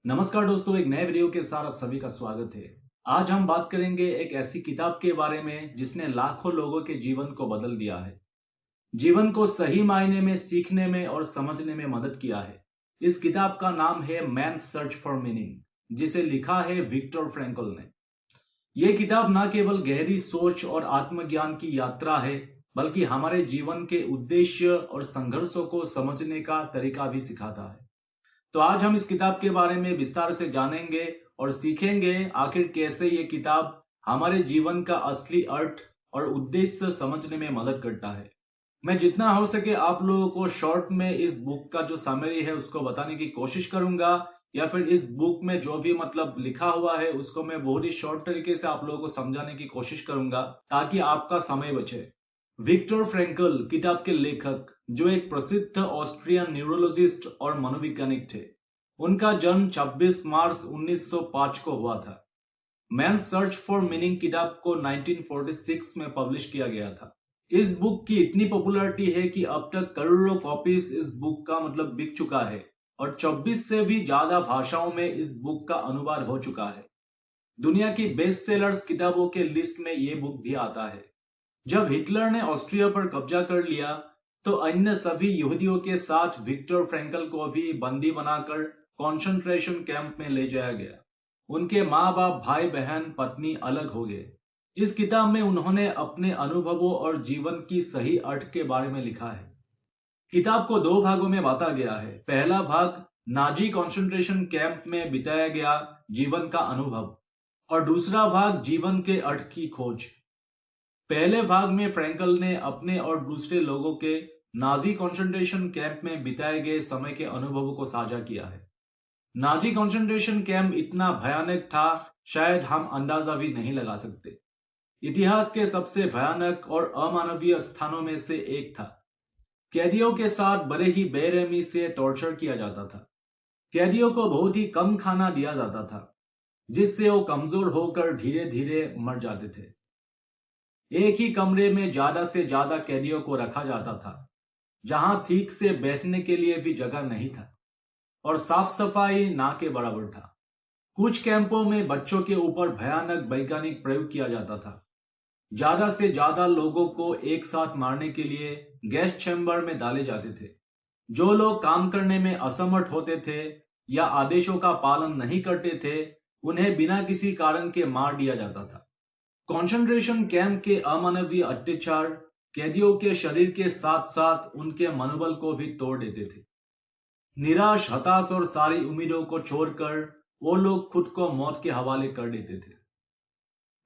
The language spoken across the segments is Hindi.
नमस्कार दोस्तों, एक नए वीडियो के साथ आप सभी का स्वागत है। आज हम बात करेंगे एक ऐसी किताब के बारे में जिसने लाखों लोगों के जीवन को बदल दिया है, जीवन को सही मायने में सीखने में और समझने में मदद किया है। इस किताब का नाम है मैन सर्च फॉर मीनिंग, जिसे लिखा है विक्टर फ्रैंकल ने। यह किताब न केवल गहरी सोच और आत्मज्ञान की यात्रा है, बल्कि हमारे जीवन के उद्देश्य और संघर्षों को समझने का तरीका भी सिखाता है। तो आज हम इस किताब के बारे में विस्तार से जानेंगे और सीखेंगे आखिर कैसे ये किताब हमारे जीवन का असली अर्थ और उद्देश्य समझने में मदद करता है। मैं जितना हो सके आप लोगों को शॉर्ट में इस बुक का जो समरी है उसको बताने की कोशिश करूंगा, या फिर इस बुक में जो भी लिखा हुआ है उसको मैं बहुत ही शॉर्ट तरीके से आप लोगों को समझाने की कोशिश करूंगा ताकि आपका समय बचे। विक्टर फ्रैंकल किताब के लेखक, जो एक प्रसिद्ध ऑस्ट्रियन न्यूरोलॉजिस्ट और मनोवैज्ञानिक थे। उनका जन्म 26 मार्च 1905 को हुआ था। मैन सर्च फॉर मीनिंग किताब को 1946 में पब्लिश किया गया था। इस बुक की इतनी पॉपुलैरिटी है कि अब तक करोड़ों कॉपीज इस बुक का बिक चुका है और 24 से भी ज्यादा भाषाओं में इस बुक का अनुवाद हो चुका है। दुनिया की बेस्ट सेलर्स किताबों के लिस्ट में ये बुक भी आता है। जब हिटलर ने ऑस्ट्रिया पर कब्जा कर लिया तो अन्य सभी यहूदियों के साथ विक्टर फ्रैंकल को भी बंदी बनाकर कंसंट्रेशन कैंप में ले जाया गया। उनके माँ बाप, भाई बहन, पत्नी अलग हो गए। इस किताब में उन्होंने अपने अनुभवों और जीवन की सही अर्थ के बारे में लिखा है। किताब को दो भागों में बांटा गया है। पहला भाग नाजी कंसंट्रेशन कैंप में बिताया गया जीवन का अनुभव और दूसरा भाग जीवन के अर्थ की खोज। पहले भाग में फ्रैंकल ने अपने और दूसरे लोगों के नाजी कंसंट्रेशन कैंप में बिताए गए समय के अनुभवों को साझा किया है। नाजी कंसंट्रेशन कैंप इतना भयानक था, शायद हम अंदाजा भी नहीं लगा सकते। इतिहास के सबसे भयानक और अमानवीय स्थानों में से एक था। कैदियों के साथ बड़े ही बेरहमी से टॉर्चर किया जाता था। कैदियों को बहुत ही कम खाना दिया जाता था, जिससे वो कमजोर होकर धीरे धीरे मर जाते थे। एक ही कमरे में ज्यादा से ज्यादा कैदियों को रखा जाता था, जहां ठीक से बैठने के लिए भी जगह नहीं था और साफ सफाई ना के बराबर था। कुछ कैंपों में बच्चों के ऊपर भयानक वैज्ञानिक प्रयोग किया जाता था। ज्यादा से ज्यादा लोगों को एक साथ मारने के लिए गैस चैम्बर में डाले जाते थे। जो लोग काम करने में असमर्थ होते थे या आदेशों का पालन नहीं करते थे, उन्हें बिना किसी कारण के मार दिया जाता था। कंसंट्रेशन कैंप के अमानवीय अत्याचार कैदियों के शरीर के साथ साथ उनके मनोबल को भी तोड़ देते थे। निराश, हताश और सारी उम्मीदों को छोड़कर वो लोग खुद को मौत के हवाले कर देते थे।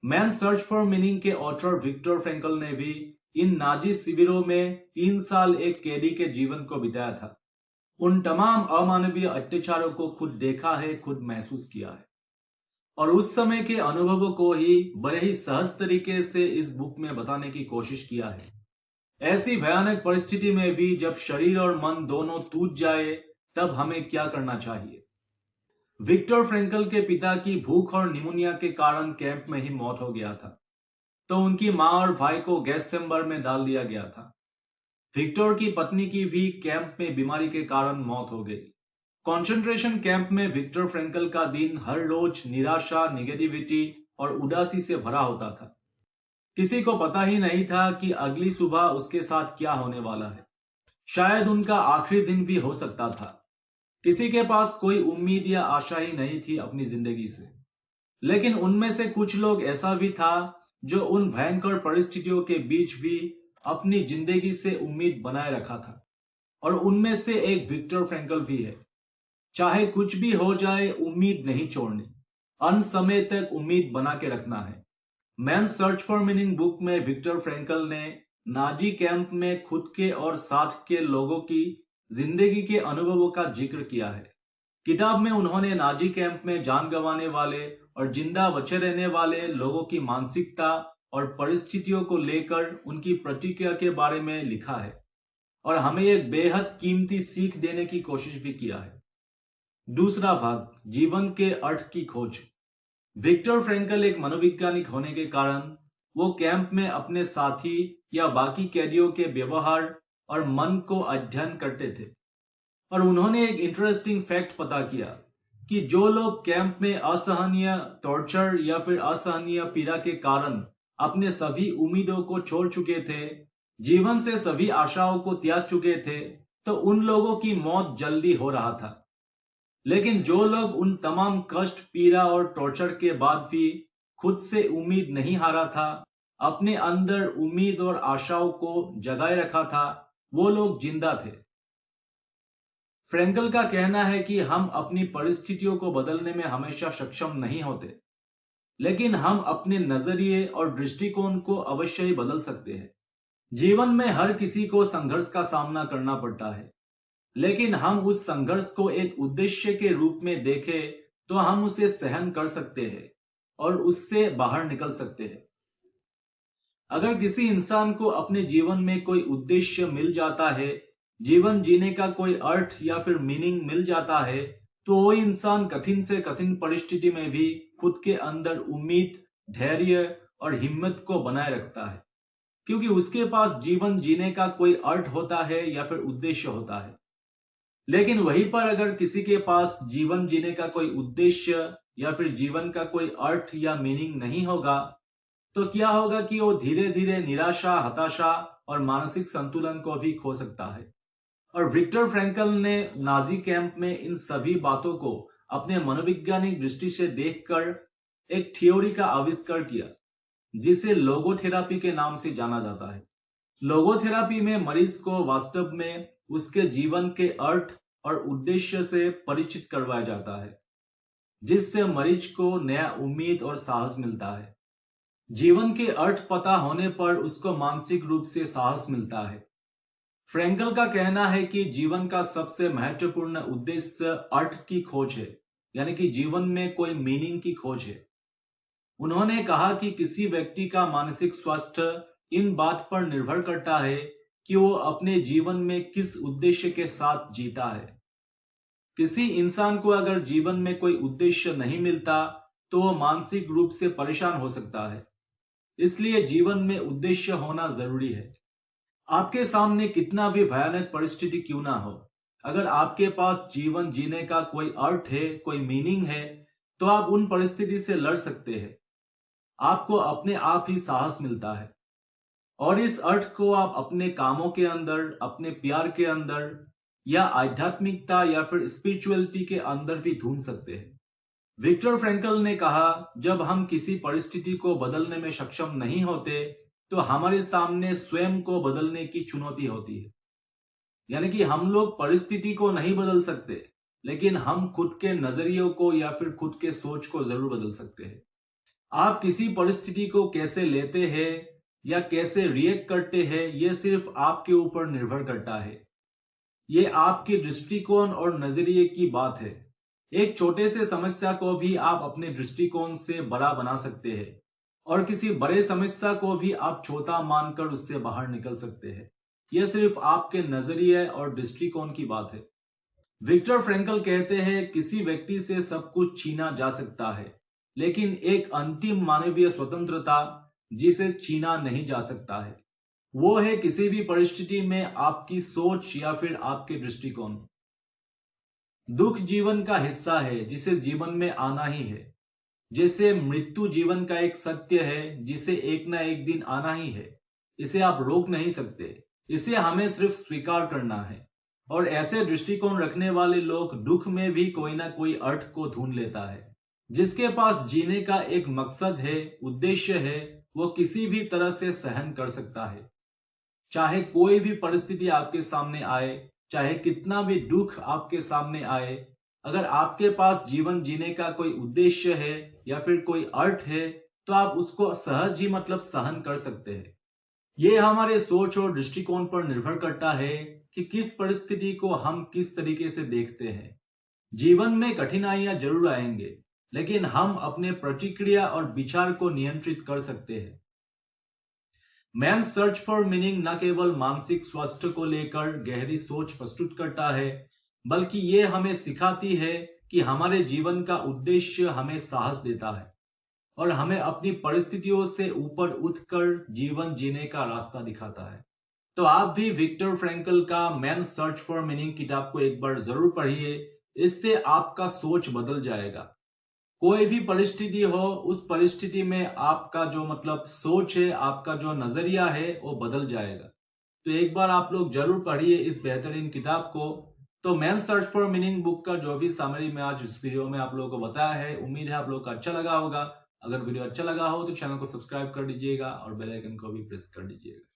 मैन सर्च फॉर मीनिंग के ऑथर विक्टर फ्रैंकल ने भी इन नाजी शिविरों में 3 साल एक कैदी के जीवन को बिताया था। उन तमाम अमानवीय अत्याचारों को खुद देखा है, खुद महसूस किया है और उस समय के अनुभवों को ही बड़े ही सहज तरीके से इस बुक में बताने की कोशिश किया है। ऐसी भयानक परिस्थिति में भी जब शरीर और मन दोनों टूट जाए, तब हमें क्या करना चाहिए। विक्टर फ्रैंकल के पिता की भूख और निमोनिया के कारण कैंप में ही मौत हो गया था, तो उनकी मां और भाई को गैस चैम्बर में डाल दिया गया था। विक्टर की पत्नी की भी कैंप में बीमारी के कारण मौत हो गई। कंसंट्रेशन कैंप में विक्टर फ्रैंकल का दिन हर रोज निराशा, निगेटिविटी और उदासी से भरा होता था। किसी को पता ही नहीं था कि अगली सुबह उसके साथ क्या होने वाला है। शायद उनका आखिरी दिन भी हो सकता था। किसी के पास कोई उम्मीद या आशा ही नहीं थी अपनी जिंदगी से। लेकिन उनमें से कुछ लोग ऐसा भी था जो उन भयंकर परिस्थितियों के बीच भी अपनी जिंदगी से उम्मीद बनाए रखा था, और उनमें से एक विक्टर फ्रैंकल भी है। चाहे कुछ भी हो जाए, उम्मीद नहीं छोड़नी, अंत समय तक उम्मीद बना के रखना है। Man search for meaning book में विक्टर फ्रैंकल ने नाजी कैंप में खुद के और साथ के लोगों की जिंदगी के अनुभवों का जिक्र किया है। किताब में उन्होंने नाजी कैंप में जान गंवाने वाले और जिंदा बचे रहने वाले लोगों की मानसिकता और परिस्थितियों को लेकर उनकी प्रतिक्रिया के बारे में लिखा है और हमें एक बेहद कीमती सीख देने की कोशिश भी किया है। दूसरा भाग, जीवन के अर्थ की खोज। विक्टर फ्रैंकल एक मनोवैज्ञानिक होने के कारण वो कैंप में अपने साथी या बाकी कैदियों के व्यवहार और मन को अध्ययन करते थे और उन्होंने एक इंटरेस्टिंग फैक्ट पता किया। कि जो लोग कैंप में असहनीय टॉर्चर या फिर असहनीय पीड़ा के कारण अपने सभी उम्मीदों को छोड़ चुके थे, जीवन से सभी आशाओं को त्याग चुके थे, तो उन लोगों की मौत जल्दी हो रहा था। लेकिन जो लोग उन तमाम कष्ट, पीड़ा और टॉर्चर के बाद भी खुद से उम्मीद नहीं हारा था, अपने अंदर उम्मीद और आशाओं को जगाए रखा था, वो लोग जिंदा थे। फ्रैंकल का कहना है कि हम अपनी परिस्थितियों को बदलने में हमेशा सक्षम नहीं होते, लेकिन हम अपने नजरिए और दृष्टिकोण को अवश्य ही बदल सकते हैं। जीवन में हर किसी को संघर्ष का सामना करना पड़ता है, लेकिन हम उस संघर्ष को एक उद्देश्य के रूप में देखें तो हम उसे सहन कर सकते हैं और उससे बाहर निकल सकते हैं। अगर किसी इंसान को अपने जीवन में कोई उद्देश्य मिल जाता है, जीवन जीने का कोई अर्थ या फिर मीनिंग मिल जाता है, तो वो इंसान कठिन से कठिन परिस्थिति में भी खुद के अंदर उम्मीद, धैर्य और हिम्मत को बनाए रखता है, क्योंकि उसके पास जीवन जीने का कोई अर्थ होता है या फिर उद्देश्य होता है। लेकिन वहीं पर अगर किसी के पास जीवन जीने का कोई उद्देश्य या फिर जीवन का कोई अर्थ या मीनिंग नहीं होगा, तो क्या होगा कि वो धीरे धीरे निराशा, हताशा और मानसिक संतुलन को भी खो सकता है। और विक्टर फ्रैंकल ने नाजी कैंप में इन सभी बातों को अपने मनोवैज्ञानिक दृष्टि से देखकर एक थ्योरी का आविष्कार किया, जिसे लोगोथेरापी के नाम से जाना जाता है। लोगोथेरापी में मरीज को वास्तव में उसके जीवन के अर्थ और उद्देश्य से परिचित करवाया जाता है, जिससे मरीज को नया उम्मीद और साहस मिलता है। जीवन के अर्थ पता होने पर उसको मानसिक रूप से साहस मिलता है। फ्रैंकल का कहना है कि जीवन का सबसे महत्वपूर्ण उद्देश्य अर्थ की खोज है, यानी कि जीवन में कोई मीनिंग की खोज है। उन्होंने कहा कि किसी व्यक्ति का मानसिक स्वास्थ्य इन बात पर निर्भर करता है कि वो अपने जीवन में किस उद्देश्य के साथ जीता है। किसी इंसान को अगर जीवन में कोई उद्देश्य नहीं मिलता तो वो मानसिक रूप से परेशान हो सकता है। इसलिए जीवन में उद्देश्य होना जरूरी है। आपके सामने कितना भी भयानक परिस्थिति क्यों ना हो, अगर आपके पास जीवन जीने का कोई अर्थ है, कोई मीनिंग है, तो आप उन परिस्थिति से लड़ सकते हैं। आपको अपने आप ही साहस मिलता है और इस अर्थ को आप अपने कामों के अंदर, अपने प्यार के अंदर या आध्यात्मिकता या फिर स्पिरिचुअलिटी के अंदर भी ढूंढ सकते हैं। विक्टर फ्रैंकल ने कहा, जब हम किसी परिस्थिति को बदलने में सक्षम नहीं होते तो हमारे सामने स्वयं को बदलने की चुनौती होती है। यानी कि हम लोग परिस्थिति को नहीं बदल सकते, लेकिन हम खुद के नजरियों को या फिर खुद के सोच को जरूर बदल सकते हैं। आप किसी परिस्थिति को कैसे लेते हैं या कैसे रिएक्ट करते हैं, यह सिर्फ आपके ऊपर निर्भर करता है। ये आपके दृष्टिकोण और नजरिए की बात है। एक छोटे से समस्या को भी आप अपने दृष्टिकोण से बड़ा बना सकते हैं और किसी बड़े समस्या को भी आप छोटा मानकर उससे बाहर निकल सकते हैं। यह सिर्फ आपके नजरिए और दृष्टिकोण की बात है। विक्टर फ्रैंकल कहते हैं, किसी व्यक्ति से सब कुछ छीना जा सकता है, लेकिन एक अंतिम मानवीय स्वतंत्रता जिसे छीना नहीं जा सकता है, वो है किसी भी परिस्थिति में आपकी सोच या फिर आपके दृष्टिकोण। दुख जीवन का हिस्सा है जिसे जीवन में आना ही है। जैसे मृत्यु जीवन का एक सत्य है जिसे एक ना एक दिन आना ही है। इसे आप रोक नहीं सकते, इसे हमें सिर्फ स्वीकार करना है। और ऐसे दृष्टिकोण रखने वाले लोग दुख में भी कोई ना कोई अर्थ को ढूंढ लेता है। जिसके पास जीने का एक मकसद है, उद्देश्य है, वो किसी भी तरह से सहन कर सकता है। चाहे कोई भी परिस्थिति आपके सामने आए, चाहे कितना भी दुख आपके सामने आए, अगर आपके पास जीवन जीने का कोई उद्देश्य है या फिर कोई अर्थ है, तो आप उसको सहज ही सहन कर सकते हैं। ये हमारे सोच और दृष्टिकोण पर निर्भर करता है कि किस परिस्थिति को हम किस तरीके से देखते हैं। जीवन में कठिनाइयां जरूर आएंगे, लेकिन हम अपने प्रतिक्रिया और विचार को नियंत्रित कर सकते हैं। मैन सर्च फॉर मीनिंग न केवल मानसिक स्वास्थ्य को लेकर गहरी सोच प्रस्तुत करता है, बल्कि ये हमें सिखाती है कि हमारे जीवन का उद्देश्य हमें साहस देता है और हमें अपनी परिस्थितियों से ऊपर उठकर जीवन जीने का रास्ता दिखाता है। तो आप भी विक्टर फ्रैंकल का मैन सर्च फॉर मीनिंग किताब को एक बार जरूर पढ़िए। इससे आपका सोच बदल जाएगा। कोई भी परिस्थिति हो, उस परिस्थिति में आपका जो सोच है, आपका जो नजरिया है वो बदल जाएगा। तो एक बार आप लोग जरूर पढ़िए इस बेहतरीन किताब को। तो man search for meaning book का जो भी समरी मैं आज इस वीडियो में आप लोगों को बताया है, उम्मीद है आप लोगों को अच्छा लगा होगा। अगर वीडियो अच्छा लगा हो तो चैनल को सब्सक्राइब कर दीजिएगा और बेल आइकन को भी प्रेस कर दीजिएगा।